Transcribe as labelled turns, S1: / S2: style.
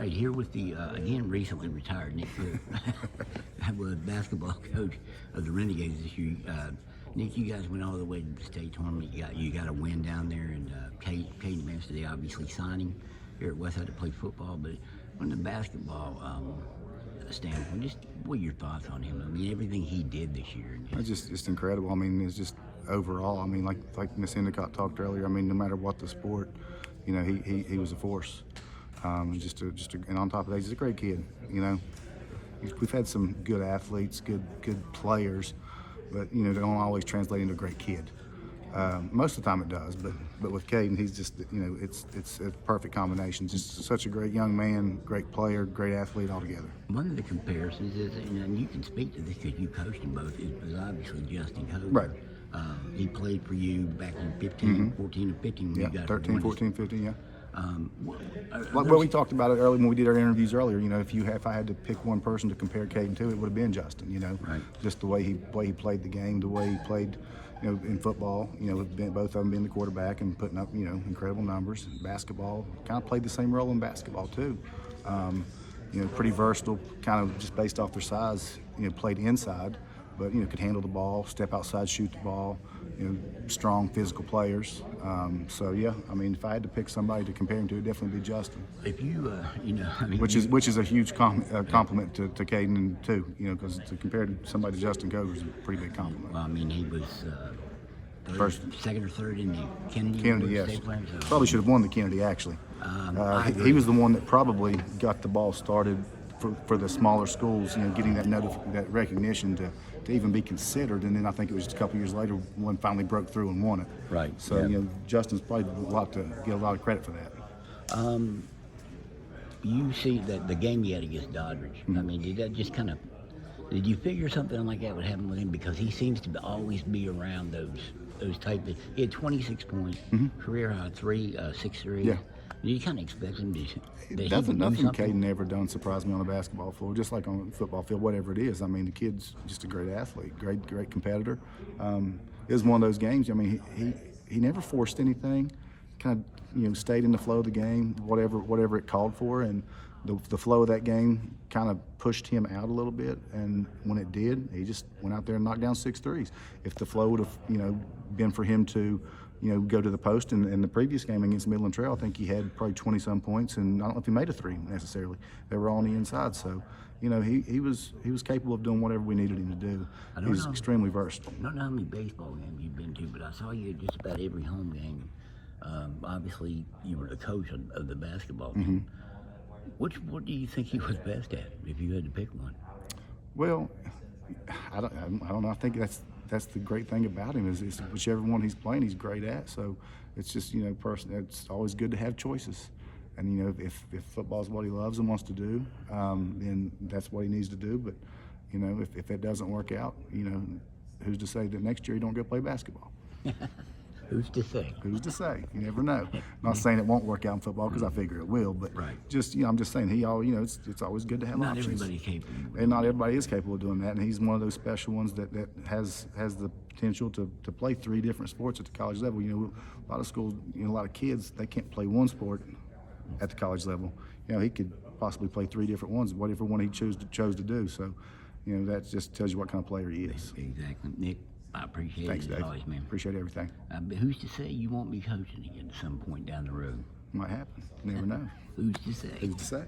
S1: right, here with the, again, recently retired Nick Cook. I was basketball coach of the Renegades this year. Nick, you guys went all the way to the state tournament. You got a win down there, and Kadien Vance today obviously signing here at Westside to play football. But from the basketball standpoint, just what are your thoughts on him? I mean, everything he did this year.
S2: It's just incredible. I mean, it's just overall. I mean, like Miss Endicott talked earlier. I mean, no matter what the sport, you know, he was a force. And on top of that, he's a great kid. You know, we've had some good athletes, good players, but you know, they don't always translate into a great kid. Most of the time it does, but with Kadien, he's just, you know, it's a perfect combination. Just such a great young man, great player, great athlete altogether.
S1: One of the comparisons is, and you can speak to this because you coached them both, was obviously Justin Coker.
S2: Right.
S1: He played for you back in 15, 14 and 15. When
S2: Yeah,
S1: you got
S2: 13, 14, 15, yeah.
S1: Well,
S2: we talked about it early when we did our interviews earlier. You know, if I had to pick one person to compare Kadien to, it would have been Justin. You know,
S1: right.
S2: Just the way he played the game, the way he played, you know, in football. You know, both of them being the quarterback and putting up, you know, incredible numbers. Basketball, kind of played the same role in basketball too. You know, pretty versatile, kind of just based off their size. You know, played inside, but you know, could handle the ball, step outside, shoot the ball. You know, strong physical players. So yeah, I mean, if I had to pick somebody to compare him to, it'd definitely be Justin.
S1: If you, you know, I mean,
S2: which is a huge compliment to Kadien too. You know, because to compare to somebody to Justin Coker is a pretty big compliment.
S1: Well, I mean, he was second or third in the
S2: Kennedy, yes.
S1: State Plan, so.
S2: Probably should have won the Kennedy actually. He was the one that probably got the ball started for the smaller schools. You know, getting that recognition to even be considered, and then I think it was just a couple years later one finally broke through and won it.
S1: Right.
S2: So
S1: yeah.
S2: you know, Justin's probably get a lot of credit for that.
S1: You see that the game he had against Doddridge.
S2: Mm-hmm.
S1: I mean, did you figure something like that would happen with him? Because he seems to always be around those type of. He had 26 points, career high 6'3".
S2: Yeah.
S1: You kind of expect him to.
S2: Nothing Kadien ever done surprised me on the basketball floor, just like on the football field, whatever it is. I mean, the kid's just a great athlete, great competitor. It was one of those games. I mean, he never forced anything. Kind of, you know, stayed in the flow of the game, whatever it called for, and the flow of that game kind of pushed him out a little bit. And when it did, he just went out there and knocked down 6 threes. If the flow would have, you know, been for him to, you know, go to the post in the previous game against Midland Trail, I think he had probably 20-some points, and I don't know if he made a 3 necessarily. They were all on the inside, so you know, he was capable of doing whatever we needed him to do. He's extremely versatile.
S1: I don't know how many baseball games you've been to, but I saw you at just about every home game. Obviously, you were the coach of the basketball team. What do you think he was best at, if you had to pick one?
S2: Well, I don't know. I think that's the great thing about him is whichever one he's playing, he's great at. So it's just, you know, it's always good to have choices. And you know, if football is what he loves and wants to do, then that's what he needs to do. But you know, if it doesn't work out, you know, who's to say that next year he don't go play basketball?
S1: Who's to say?
S2: Who's to say? You never know. I'm not saying it won't work out in football because I figure it will, but just, you know, I'm just saying you know, it's always good to have options.
S1: Not everybody's capable.
S2: And not everybody is capable of doing that, and he's one of those special ones that has the potential to play 3 different sports at the college level. You know, a lot of schools, you know, a lot of kids, they can't play one sport at the college level. You know, he could possibly play 3 different ones, whatever one he chose to do. So, you know, that just tells you what kind of player he is.
S1: Exactly. Nick, I appreciate
S2: Thanks,
S1: it
S2: Dave.
S1: as always, man.
S2: Appreciate everything.
S1: But who's to say you won't be coaching again at some point down the road?
S2: Might happen. Never know.
S1: Who's to say?
S2: Who's to say?